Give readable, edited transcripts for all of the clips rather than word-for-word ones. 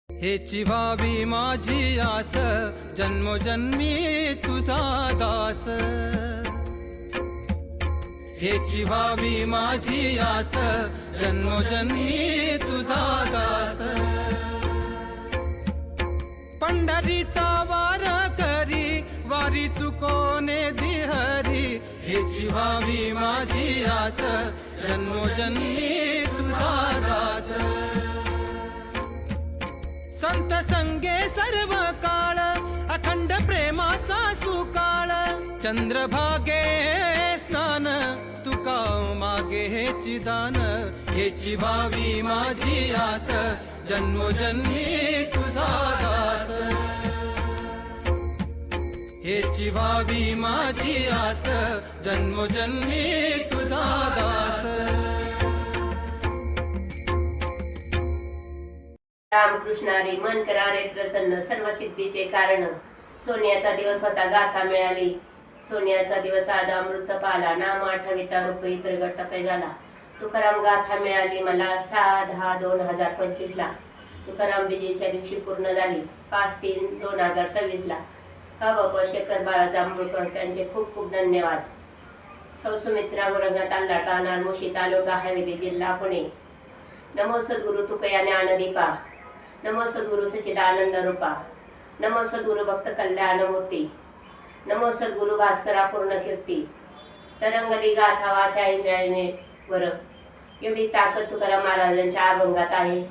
हेची व्हावी माझी आस, जन्मोजन्मी तुझा दास. हेची व्हावी माझी आस, जन्मोजन्मी तुझा दास. पंढरीचा वार करी, वारी चुकोने दिहरी. हेची व्हावी माझी आस, जन्मोजन्मी तुझा दास. संत संगे सर्व काळ, अखंड प्रेमाचा सुकाळ. चंद्रभागे स्नान, तुका मागे हेची दान. हेची व्हावी माझी आस, जन्मोजन्मी तुझा दास. हेची व्हावी माझी आस, जन्मोजन्मी तुझा दास. रामकृष्णारी मन करारे प्रसन्न, सर्व सिद्धीचे कारण. सोन्याचा दिवस होता, गाथा मिळाली. सोन्याचा दिवस आज अमृत पाला, नाम आठविता रुपये प्रगट पै झाला. तुकाराम गाथा मिळाली मला 6/10/2025 ला. तुकाराम विजयच्या दिवशी पूर्ण झाली 5/3/2026 ला. बाबा शेखर बाळा जांभूळकर त्यांचे खूप खूप धन्यवाद. सौ सुमित्रा गोरखनाथ अल्ला टाणार मुशी तालुका हवेली जिल्हा पुणे. नमो सद्गुरु तुकया ज्ञानदीपा. नमो सद्गुरु सच्चिदानंद रूपा. नमो सद्गुरु भक्त कल्याण मूर्ती. नमो सद्गुरु भास्करा पूर्ण कीर्ती. तरंगली गाथा वाथ्या इंद्रायणी वर. एवढी ताकद तुकाराम महाराजांच्या अभंगात आहे.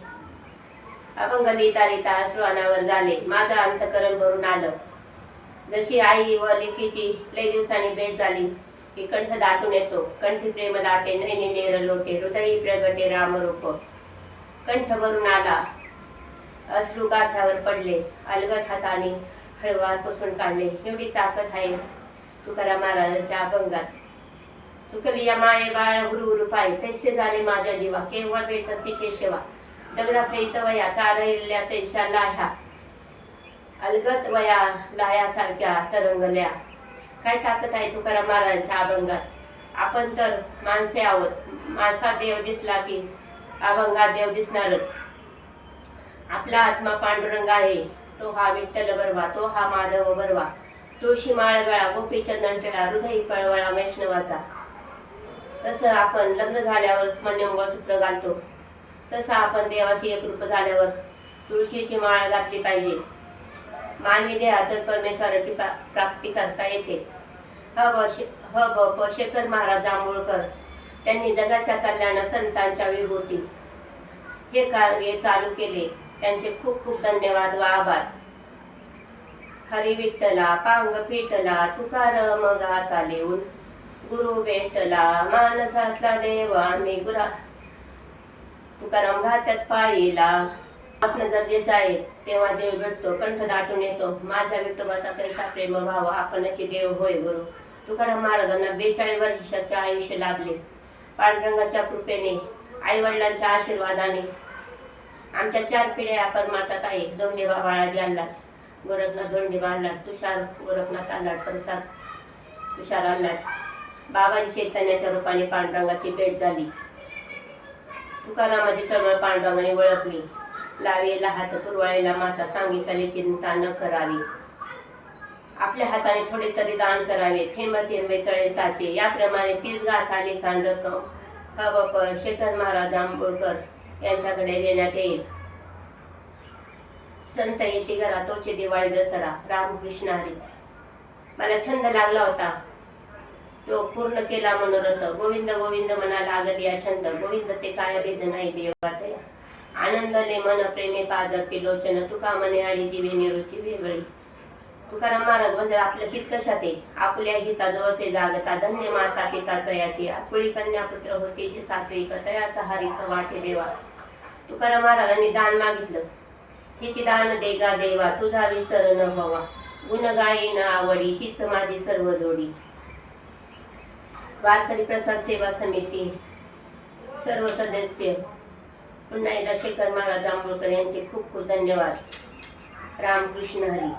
अभंग लिहिता लिहिता अश्रुआनावर झाले, माझं अंतकरण भरून आलं. जशी आई व लेकीची लय दिवसांनी भेट झाली की कंठ दाटून येतो. कंठी प्रेम दाटे, नैनी नेर लोटे, हृदयी प्रगटे रामरूप. कंठ भरून आला, अश्रू गाठावर पडले, अलगद हाताने हळवार पुसून काढले. एवढी ताकद आहे तुकाराम महाराजांच्या अभंगात. चुकली या माये बाळ हुरहुर पाय, तैसे झाले माझ्या जीवा, केव्हा भेटसी केशवा. दगडा सहित वया तारल्या तैशा लाह्या, अलगद वया लाह्यासारख्या तरंगल्या. काय ताकद आहे तुकाराम महाराजांच्या अभंगात. आपण तर माणसे आहोत, माणसात देव दिसला की अभंगात देव दिसणारच. आपला आत्मा पांडुरंग आहे, तो हा विठ्ठल बरवा, तो हा माधव बरवा. तुळशी माळगळा, गोपीचंदन टिळा, हृदयी पळवळा वैष्णवाचा. तसं आपण लग्न झाल्यावर मंगळसूत्र घालतो, तसं आपण देवाशी एकरूप झाल्यावर तुळशीची माळ घातली पाहिजे. मानवी देहातच परमेश्वराची प्राप्ती करता येते. शेखर महाराज जांभूळकर त्यांनी जगाच्या कल्याण संतांच्या विभूती हे कार्य चालू केले. त्यांचे खूप खूप धन्यवाद व आभार. हरी विठ्ठला पांग फिटला, तुकाराम गाथा लिहून गुरु भेटला. मानसातला देवा मी गुरा, तुकाराम घात्यात पाहिला. असणं गरजेचं आहे, तेव्हा देव भेटतो, कंठ दाटून येतो. माझ्या विठोबाचा कैसा प्रेम भाव, आपणची देव होय गुरु. तुकाराम महाराजांना 42 वर्षाचे आयुष्य लाभले. पांडुरंगाच्या कृपेने, आई वडिलांच्या आशीर्वादाने आमच्या 4 पिढ्या परमार्थात आहे. धोंडेबा बाळाजी अल्लाट, गोरखनाथ धोंडेबा अल्लाट, तुषार गोरखनाथ अल्लाट, प्रसाद तुषार अल्लाट. बाबाजी चैतन्याच्या रूपाने पांडुरंगाची भेट झाली. तुकारामाची तळमळ पांडुरंगाने ओळखली. लावेला हात पुरवाळेला माता, सांगितले चिंता न करावी. आपल्या हाताने थोडे तरी दान करावे, थेंब थेंबे तळे साचे. याप्रमाणे 30 गाथा लिखाण रक्कम शेखर महाराज जांभूळकर यांच्याकडे देण्यात येईल. संत येती घरा, तोचे दिवाळी दसरा. रामकृष्ण हरी. मला छंद लागला होता, तो पूर्ण केला मनोरथ. गोविंद गोविंद म्हणा लागली या छंद, गोविंद ते काय भेद नाही देवातया. आनंदले मन प्रेमे पादरती लोचन, तुका मने आळी जीवे निरुची वेगळी. तुकाराम महाराज म्हणजे आपलं हित कशात आहे. आपल्या हिता जो असे जागता, धन्य माता पिता तयाची. आपुळी कन्या पुत्र होती जी सात्विक, तयाचा हरिक वाटे देवा. तुकाराम महाराजांनी दान मागितलं. हिची दान देगा देवा, तुझा विसर न व्हावा. गुण गायी न आवडी, हीच माझी सर्व जोडी. वारकरी प्रसाद सेवा समिती सर्व सदस्य, पुन्हा एकदा शेखर महाराज जांभूळकर यांचे खूप खूप धन्यवाद. रामकृष्ण हरी.